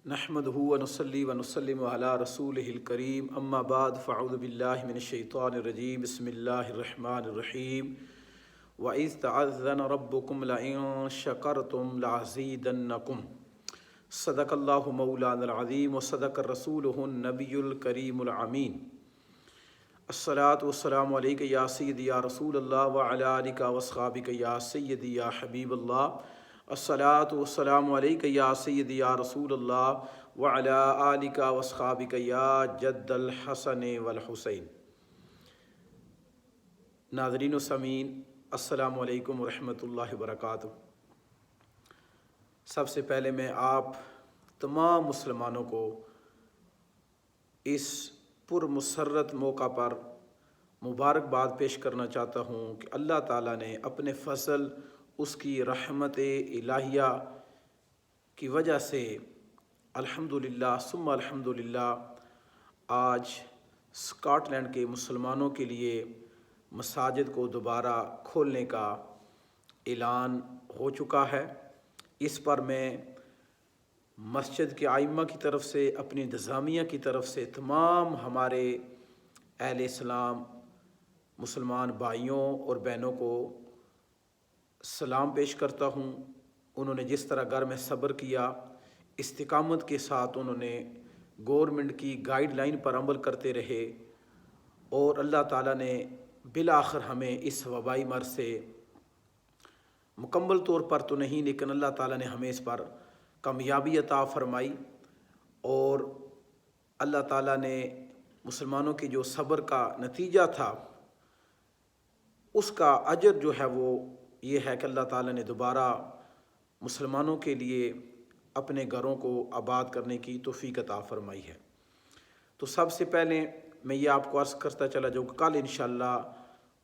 نحمدہ و نصلی و نسلم علی رسولہ الکریم اما بعد فاعوذ باللہ من الشیطان الرجیم بسم اللہ الرحمن الرحیم وَإِذْ تَعَذَّنَ رَبُّكُمْ لَئِن شَكَرْتُمْ لَأَزِيدَنَّكُمْ صدق اللہ مولانا العظیم وصدق الرسولہ النبی الکریم الامین الصلاۃ والسلام علیک یا سیدی یا رسول اللہ وعلی آلک واصحابک یا سیدی یا حبیب اللہ الصلاۃ والسلام علیک یا سیدی یا رسول اللہ وعلی آلک واصحابک یا جد الحسن والحسین۔ ناظرین و سامعین، السلام علیکم ورحمۃ اللہ وبرکاتہ۔ سب سے پہلے میں آپ تمام مسلمانوں کو اس پرمسرت موقع پر مبارکباد پیش کرنا چاہتا ہوں کہ اللہ تعالیٰ نے اپنے فضل، اس کی رحمت الہیہ کی وجہ سے الحمدللہ ثم الحمدللہ آج اسکاٹ لینڈ کے مسلمانوں کے لیے مساجد کو دوبارہ کھولنے کا اعلان ہو چکا ہے۔ اس پر میں مسجد کے ائمہ کی طرف سے، اپنی انتظامیہ کی طرف سے تمام ہمارے اہل اسلام مسلمان بھائیوں اور بہنوں کو سلام پیش کرتا ہوں۔ انہوں نے جس طرح گھر میں صبر کیا، استقامت کے ساتھ انہوں نے گورنمنٹ کی گائیڈ لائن پر عمل کرتے رہے، اور اللہ تعالیٰ نے بالآخر ہمیں اس وبائی مرض سے مکمل طور پر تو نہیں، لیکن اللہ تعالیٰ نے ہمیں اس پر کامیابی عطا فرمائی، اور اللہ تعالیٰ نے مسلمانوں کے جو صبر کا نتیجہ تھا اس کا اجر جو ہے وہ یہ ہے کہ اللہ تعالیٰ نے دوبارہ مسلمانوں کے لیے اپنے گھروں کو آباد کرنے کی توفیق عطا فرمائی ہے۔ تو سب سے پہلے میں یہ آپ کو عرض کرتا چلا جاؤں کہ کل انشاءاللہ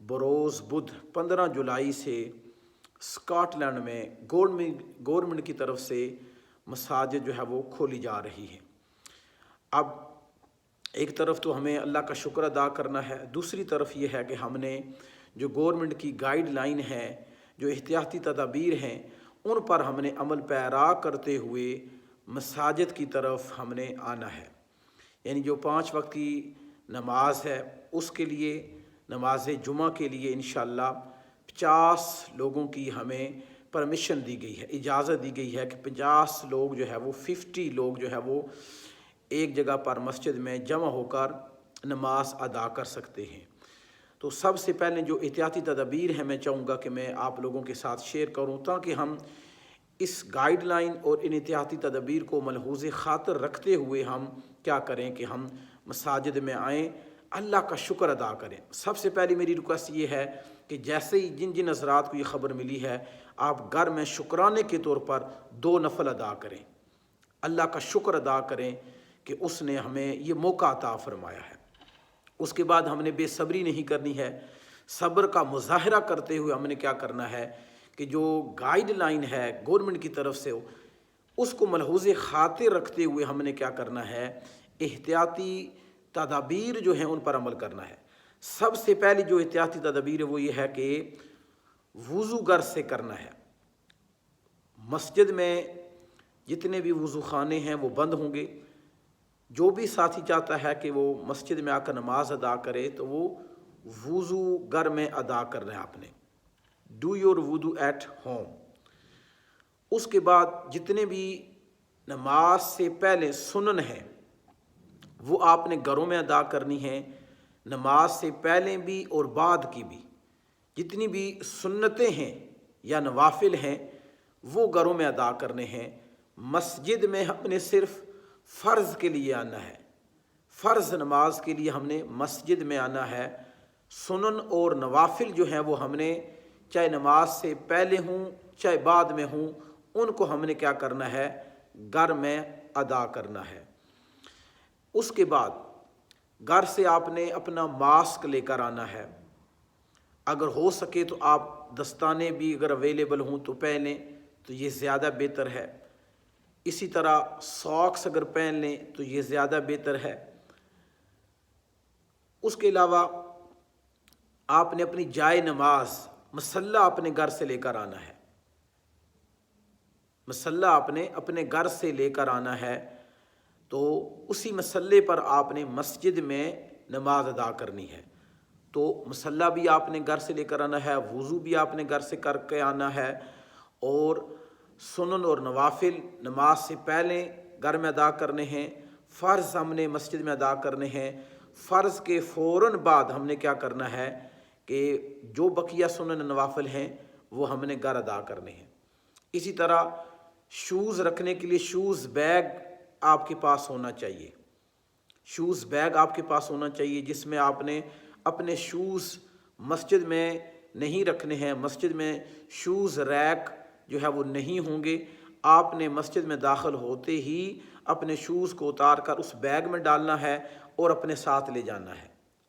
بروز بدھ 15 جولائی سے اسکاٹ لینڈ میں گورنمنٹ کی طرف سے مساجد جو ہے وہ کھولی جا رہی ہے۔ اب ایک طرف تو ہمیں اللہ کا شکر ادا کرنا ہے، دوسری طرف یہ ہے کہ ہم نے جو گورنمنٹ کی گائیڈ لائن ہے، جو احتیاطی تدابیر ہیں، ان پر ہم نے عمل پیرا کرتے ہوئے مساجد کی طرف ہم نے آنا ہے۔ یعنی جو 5 وقت کی نماز ہے اس کے لیے، نماز جمعہ کے لیے انشاءاللہ 50 لوگوں کی ہمیں پرمیشن دی گئی ہے، اجازت دی گئی ہے کہ 50 لوگ جو ہے وہ 50 لوگ جو ہے وہ ایک جگہ پر مسجد میں جمع ہو کر نماز ادا کر سکتے ہیں۔ تو سب سے پہلے جو احتیاطی تدابیر ہیں میں چاہوں گا کہ میں آپ لوگوں کے ساتھ شیئر کروں، تاکہ ہم اس گائیڈ لائن اور ان احتیاطی تدابیر کو ملحوظ خاطر رکھتے ہوئے ہم کیا کریں کہ ہم مساجد میں آئیں، اللہ کا شکر ادا کریں۔ سب سے پہلی میری ریکویسٹ یہ ہے کہ جیسے ہی جن حضرات کو یہ خبر ملی ہے، آپ گھر میں شکرانے کے طور پر 2 نفل ادا کریں، اللہ کا شکر ادا کریں کہ اس نے ہمیں یہ موقع عطا فرمایا ہے۔ اس کے بعد ہم نے بے صبری نہیں کرنی ہے، صبر کا مظاہرہ کرتے ہوئے ہم نے کیا کرنا ہے کہ جو گائیڈ لائن ہے گورنمنٹ کی طرف سے اس کو ملحوظ خاطر رکھتے ہوئے ہم نے کیا کرنا ہے، احتیاطی تدابیر جو ہیں ان پر عمل کرنا ہے۔ سب سے پہلی جو احتیاطی تدابیر ہے وہ یہ ہے کہ وضو گھر سے کرنا ہے۔ مسجد میں جتنے بھی وضو خانے ہیں وہ بند ہوں گے۔ جو بھی ساتھی چاہتا ہے کہ وہ مسجد میں آ کر نماز ادا کرے تو وہ وضو گھر میں ادا کرنا ہے آپ نے، ڈو یور وضو ایٹ ہوم۔ اس کے بعد جتنے بھی نماز سے پہلے سنن ہیں وہ آپ نے گھروں میں ادا کرنی ہے۔ نماز سے پہلے بھی اور بعد کی بھی جتنی بھی سنتیں ہیں یا نوافل ہیں وہ گھروں میں ادا کرنے ہیں۔ مسجد میں ہم نے صرف فرض کے لیے آنا ہے، فرض نماز کے لیے ہم نے مسجد میں آنا ہے۔ سنن اور نوافل جو ہیں وہ ہم نے چاہے نماز سے پہلے ہوں چاہے بعد میں ہوں، ان کو ہم نے کیا کرنا ہے، گھر میں ادا کرنا ہے۔ اس کے بعد گھر سے آپ نے اپنا ماسک لے کر آنا ہے، اگر ہو سکے تو آپ دستانے بھی اگر اویلیبل ہوں تو پہنیں تو یہ زیادہ بہتر ہے۔ اسی طرح ساکس اگر پہن لیں تو یہ زیادہ بہتر ہے۔ اس کے علاوہ آپ نے اپنی جائے نماز مصلی اپنے گھر سے لے کر آنا ہے، مصلی آپ نے اپنے گھر سے لے کر آنا ہے۔ تو اسی مسلے پر آپ نے مسجد میں نماز ادا کرنی ہے۔ تو مصلی بھی آپ نے گھر سے لے کر آنا ہے، وضو بھی آپ نے گھر سے کر کے آنا ہے، اور سنن اور نوافل نماز سے پہلے گھر میں ادا کرنے ہیں، فرض ہم نے مسجد میں ادا کرنے ہیں، فرض کے فوراً بعد ہم نے کیا کرنا ہے کہ جو بقیہ سنن نوافل ہیں وہ ہم نے گھر ادا کرنے ہیں۔ اسی طرح شوز رکھنے کے لیے شوز بیگ آپ کے پاس ہونا چاہیے، شوز بیگ آپ کے پاس ہونا چاہیے جس میں آپ نے اپنے شوز مسجد میں نہیں رکھنے ہیں، مسجد میں شوز ریک جو ہے وہ نہیں ہوں گے، آپ نے مسجد میں داخل ہوتے ہی اپنے شوز کو اتار کر اس بیگ میں ڈالنا ہے اور اپنے ساتھ لے جانا ہے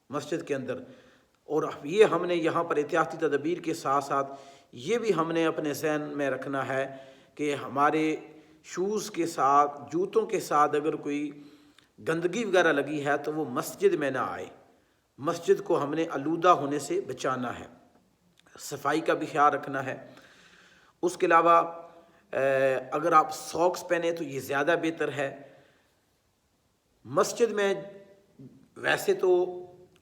مسجد کے اندر۔ اور یہ ہم نے یہاں پر احتیاطی تدابیر کے ساتھ ساتھ یہ بھی ہم نے اپنے ذہن میں رکھنا ہے کہ ہمارے شوز کے ساتھ، جوتوں کے ساتھ اگر کوئی گندگی وغیرہ لگی ہے تو وہ مسجد میں نہ آئے، مسجد کو ہم نے آلودہ ہونے سے بچانا ہے، صفائی کا بھی خیال رکھنا ہے۔ اس کے علاوہ اگر آپ ساکس پہنیں تو یہ زیادہ بہتر ہے۔ مسجد میں ویسے تو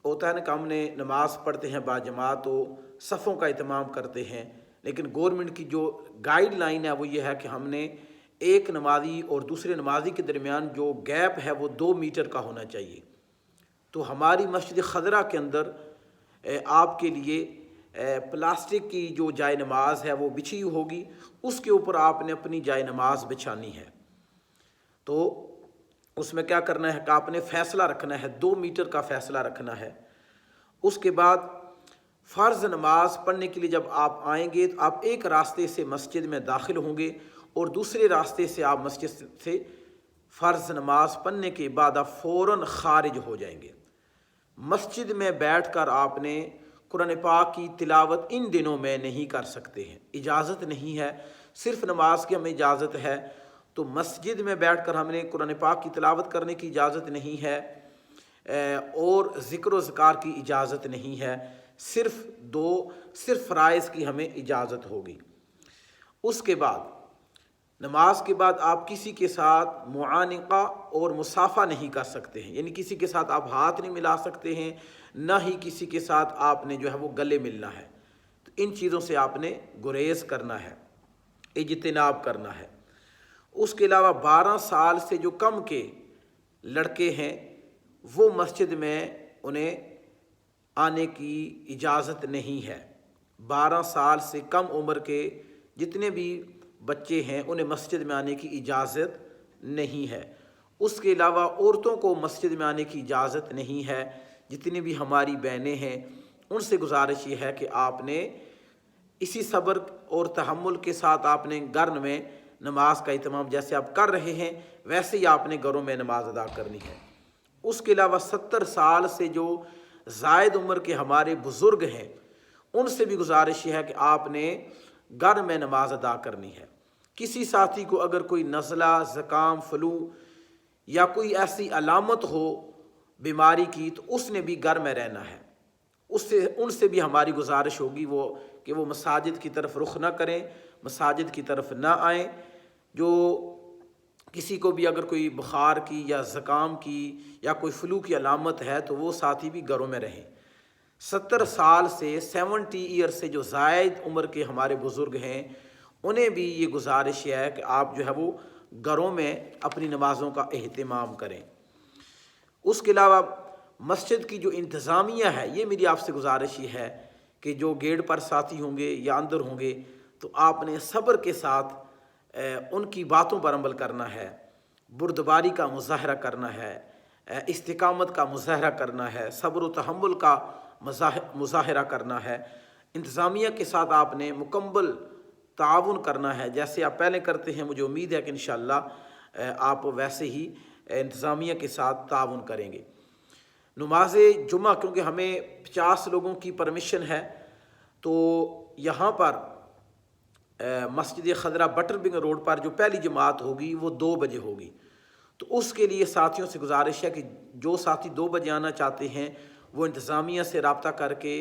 ہوتا ہے نا کہ ہم نے نماز پڑھتے ہیں باجماعت تو صفوں کا اہتمام کرتے ہیں، لیکن گورنمنٹ کی جو گائیڈ لائن ہے وہ یہ ہے کہ ہم نے ایک نمازی اور دوسرے نمازی کے درمیان جو گیپ ہے وہ 2 میٹر کا ہونا چاہیے۔ تو ہماری مسجد خضرہ کے اندر آپ کے لیے پلاسٹک کی جو جائے نماز ہے وہ بچھی ہوگی، اس کے اوپر آپ نے اپنی جائے نماز بچھانی ہے۔ تو اس میں کیا کرنا ہے کہ آپ نے فیصلہ رکھنا ہے، 2 میٹر کا فیصلہ رکھنا ہے۔ اس کے بعد فرض نماز پڑھنے کے لیے جب آپ آئیں گے تو آپ ایک راستے سے مسجد میں داخل ہوں گے اور دوسرے راستے سے آپ مسجد سے فرض نماز پڑھنے کے بعد آپ فوراً خارج ہو جائیں گے۔ مسجد میں بیٹھ کر آپ نے قرآن پاک کی تلاوت ان دنوں میں نہیں کر سکتے ہیں، اجازت نہیں ہے، صرف نماز کی ہمیں اجازت ہے، تو مسجد میں بیٹھ کر ہم نے قرآن پاک کی تلاوت کرنے کی اجازت نہیں ہے، اور ذکر و اذکار کی اجازت نہیں ہے، صرف فرائض کی ہمیں اجازت ہوگی۔ اس کے بعد نماز کے بعد آپ کسی کے ساتھ معانقہ اور مصافحہ نہیں کر سکتے ہیں، یعنی کسی کے ساتھ آپ ہاتھ نہیں ملا سکتے ہیں، نہ ہی کسی کے ساتھ آپ نے جو ہے وہ گلے ملنا ہے۔ تو ان چیزوں سے آپ نے گریز کرنا ہے، اجتناب کرنا ہے۔ اس کے علاوہ 12 سال سے جو کم کے لڑکے ہیں وہ مسجد میں انہیں آنے کی اجازت نہیں ہے۔ 12 سال سے کم عمر کے جتنے بھی بچے ہیں انہیں مسجد میں آنے کی اجازت نہیں ہے۔ اس کے علاوہ عورتوں کو مسجد میں آنے کی اجازت نہیں ہے۔ جتنی بھی ہماری بہنیں ہیں ان سے گزارش یہ ہے کہ آپ نے اسی صبر اور تحمل کے ساتھ آپ نے گھر میں نماز کا اہتمام جیسے آپ کر رہے ہیں ویسے ہی آپ نے گھروں میں نماز ادا کرنی ہے۔ اس کے علاوہ 70 سال سے جو زائد عمر کے ہمارے بزرگ ہیں ان سے بھی گزارش یہ ہے کہ آپ نے گھر میں نماز ادا کرنی ہے۔ کسی ساتھی کو اگر کوئی نزلہ، زکام، فلو یا کوئی ایسی علامت ہو بیماری کی تو اس نے بھی گھر میں رہنا ہے، ان سے بھی ہماری گزارش ہوگی کہ وہ مساجد کی طرف رخ نہ کریں، مساجد کی طرف نہ آئیں۔ جو کسی کو بھی اگر کوئی بخار کی یا زکام کی یا کوئی فلو کی علامت ہے تو وہ ساتھی بھی گھروں میں رہیں۔ 70 سال سے 70 ایئر سے جو زائد عمر کے ہمارے بزرگ ہیں انہیں بھی یہ گزارش ہے کہ آپ جو ہے وہ گھروں میں اپنی نمازوں کا اہتمام کریں۔ اس کے علاوہ مسجد کی جو انتظامیہ ہے یہ میری آپ سے گزارش یہ ہے کہ جو گیٹ پر ساتھی ہوں گے یا اندر ہوں گے تو آپ نے صبر کے ساتھ ان کی باتوں پر عمل کرنا ہے، بردباری کا مظاہرہ کرنا ہے، استقامت کا مظاہرہ کرنا ہے، صبر و تحمل کا مظاہرہ کرنا ہے۔ انتظامیہ کے ساتھ آپ نے مکمل تعاون کرنا ہے، جیسے آپ پہلے کرتے ہیں مجھے امید ہے کہ انشاءاللہ آپ ویسے ہی انتظامیہ کے ساتھ تعاون کریں گے۔ نماز جمعہ کیونکہ ہمیں 50 لوگوں کی پرمیشن ہے تو یہاں پر مسجد خضرہ بٹر بنگ روڈ پر جو پہلی جماعت ہوگی وہ 2 بجے ہوگی، تو اس کے لیے ساتھیوں سے گزارش ہے کہ جو ساتھی 2 بجے آنا چاہتے ہیں وہ انتظامیہ سے رابطہ کر کے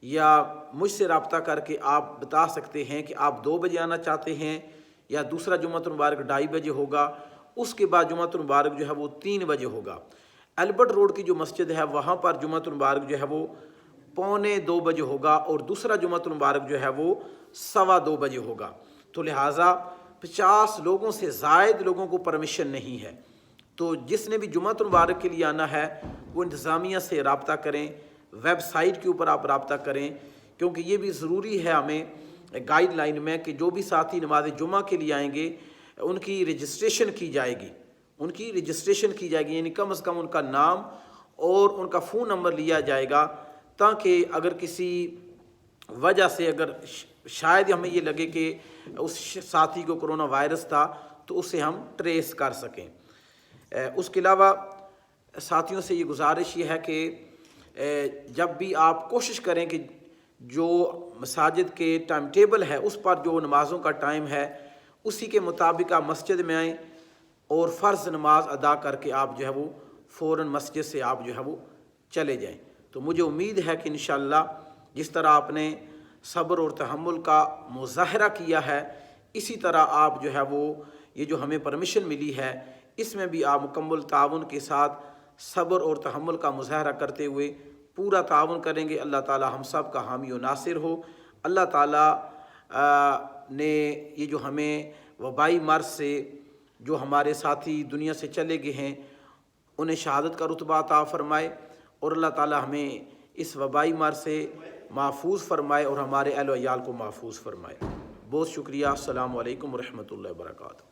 یا مجھ سے رابطہ کر کے آپ بتا سکتے ہیں کہ آپ 2 بجے آنا چاہتے ہیں یا دوسرا جمعۃ المبارک 2:30 بجے ہوگا، اس کے بعد جمعۃ المبارک جو ہے وہ 3 بجے ہوگا۔ البرٹ روڈ کی جو مسجد ہے وہاں پر جمعۃ المبارک جو ہے وہ 1:45 بجے ہوگا، اور دوسرا جمعۃ المبارک جو ہے وہ 2:15 بجے ہوگا۔ تو لہٰذا 50 لوگوں سے زائد لوگوں کو پرمیشن نہیں ہے۔ تو جس نے بھی جمعۃ المبارک کے لیے آنا ہے وہ انتظامیہ سے رابطہ کریں، ویب سائٹ کے اوپر آپ رابطہ کریں، کیونکہ یہ بھی ضروری ہے ہمیں گائیڈ لائن میں کہ جو بھی ساتھی نماز جمعہ کے لیے آئیں گے ان کی رجسٹریشن کی جائے گی، ان کی رجسٹریشن کی جائے گی، یعنی کم از کم ان کا نام اور ان کا فون نمبر لیا جائے گا، تاکہ اگر کسی وجہ سے اگر شاید ہمیں یہ لگے کہ اس ساتھی کو کرونا وائرس تھا تو اسے ہم ٹریس کر سکیں۔ اس کے علاوہ ساتھیوں سے یہ گزارش یہ ہے کہ جب بھی آپ کوشش کریں کہ جو مساجد کے ٹائم ٹیبل ہے اس پر جو نمازوں کا ٹائم ہے اسی کے مطابق آپ مسجد میں آئیں اور فرض نماز ادا کر کے آپ جو ہے وہ فوراً مسجد سے آپ جو ہے وہ چلے جائیں۔ تو مجھے امید ہے کہ انشاءاللہ جس طرح آپ نے صبر اور تحمل کا مظاہرہ کیا ہے اسی طرح آپ جو ہے وہ یہ جو ہمیں پرمیشن ملی ہے اس میں بھی آپ مکمل تعاون کے ساتھ صبر اور تحمل کا مظاہرہ کرتے ہوئے پورا تعاون کریں گے۔ اللہ تعالی ہم سب کا حامی و ناصر ہو۔ اللہ تعالی نے یہ جو ہمیں وبائی مرض سے جو ہمارے ساتھی دنیا سے چلے گئے ہیں انہیں شہادت کا رتبہ عطا فرمائے، اور اللہ تعالی ہمیں اس وبائی مرض سے محفوظ فرمائے اور ہمارے اہل و عیال کو محفوظ فرمائے۔ بہت شکریہ۔ السلام علیکم ورحمۃ اللہ وبرکاتہ۔